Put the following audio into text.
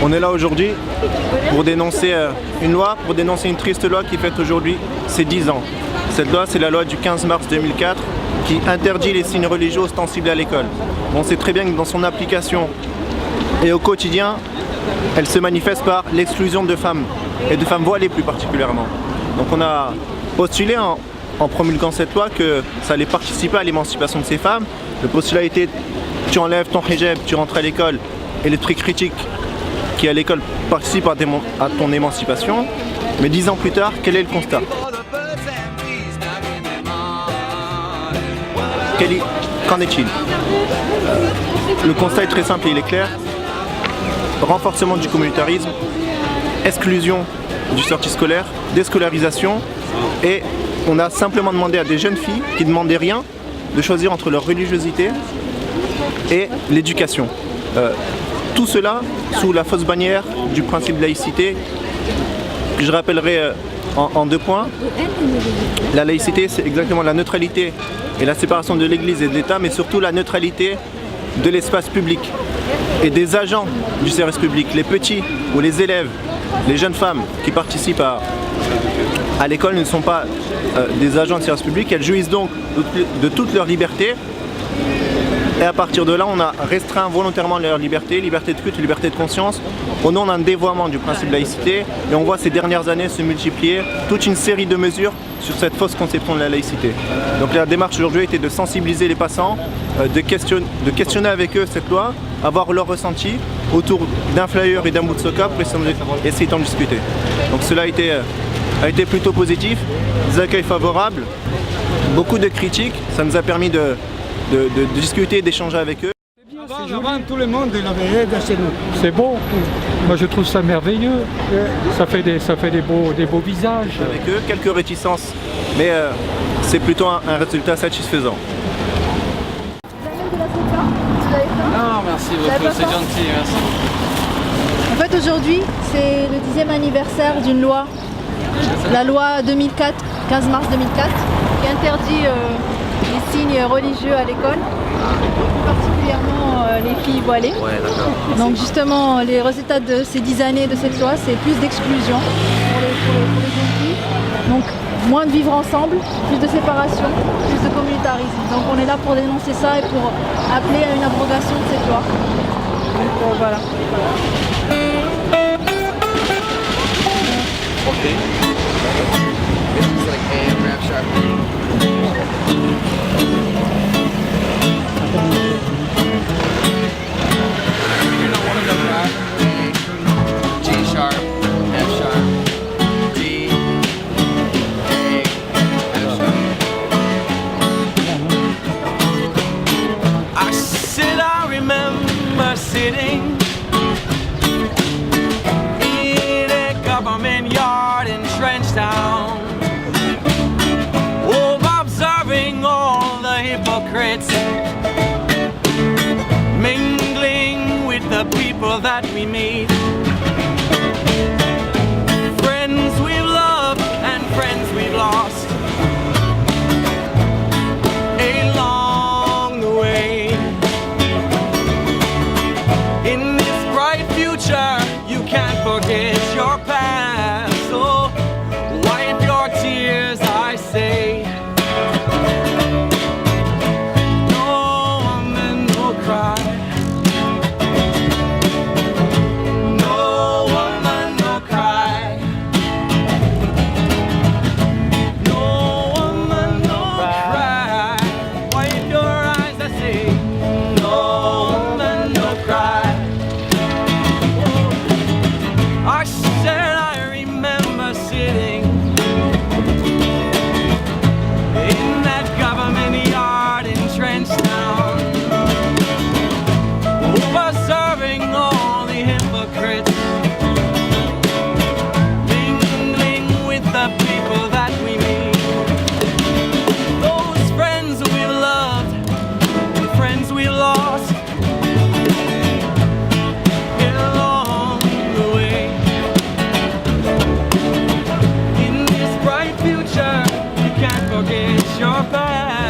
On est là aujourd'hui pour dénoncer une loi, pour dénoncer une triste loi qui fête aujourd'hui ses 10 ans. Cette loi, c'est la loi du 15 mars 2004 qui interdit les signes religieux ostensibles à l'école. On sait très bien que dans son application et au quotidien, elle se manifeste par l'exclusion de femmes, et de femmes voilées plus particulièrement. Donc on a postulé en promulguant cette loi que ça allait participer à l'émancipation de ces femmes. Le postulat était tu enlèves ton hijab, tu rentres à l'école et l'esprit critique qui à l'école participe à ton émancipation. Mais 10 ans plus tard, quel est le constat? Qu'en est-il? Le constat est très simple et il est clair. Renforcement du communautarisme, exclusion du sortie scolaire, déscolarisation, et on a simplement demandé à des jeunes filles qui ne demandaient rien de choisir entre leur religiosité et l'éducation. Tout cela sous la fausse bannière du principe de laïcité, que je rappellerai en 2 points. La laïcité, c'est exactement la neutralité et la séparation de l'Église et de l'État, mais surtout la neutralité de l'espace public et des agents du service public, les petits ou les élèves, les jeunes femmes qui participent à l'école ne sont pas des agents de service public, elles jouissent donc de toute leur liberté. Et à partir de là, on a restreint volontairement leur liberté, liberté de culte, liberté de conscience, au nom d'un dévoiement du principe de laïcité. Et on voit ces dernières années se multiplier toute une série de mesures sur cette fausse conception de la laïcité. Donc la démarche aujourd'hui était de sensibiliser les passants, de questionner avec eux cette loi, avoir leur ressenti autour d'un flyer et d'un bout de soca pour essayer d'en discuter. Donc cela a été plutôt positif, des accueils favorables, beaucoup de critiques, ça nous a permis de discuter, d'échanger avec eux. Avant, tout le monde l'avait chez nous. C'est beau, moi je trouve ça merveilleux, ça fait des beaux visages. Avec eux, quelques réticences, mais c'est plutôt un résultat satisfaisant. Non, merci beaucoup, c'est gentil, merci. En fait, aujourd'hui, c'est le 10e anniversaire d'une loi, la loi 2004, 15 mars 2004, qui interdit les signes religieux à l'école, plus particulièrement les filles voilées. Ouais, d'accord. Donc justement, les résultats de ces 10 années de cette loi, c'est plus d'exclusion pour les jeunes filles. Donc moins de vivre ensemble, plus de séparation, plus de communautarisme. Donc on est là pour dénoncer ça et pour appeler à une abrogation de cette loi. Donc voilà. Sitting in a government yard in Trenchtown, observing all the hypocrites mingling with the people that we meet. Friends we've loved and friends we've lost along the way. In this bright future, you can't forget your past. So wipe your tears, I say. No woman, no cry. No woman, no cry. No woman, no cry. Wipe your eyes, I say. No woman, no cry. I said I remember sitting in that government yard in Trenchtown, observing all the hypocrites mingling with the people that we meet. Those friends we loved, the friends we lost along the way. In this bright future, you can't forget your past.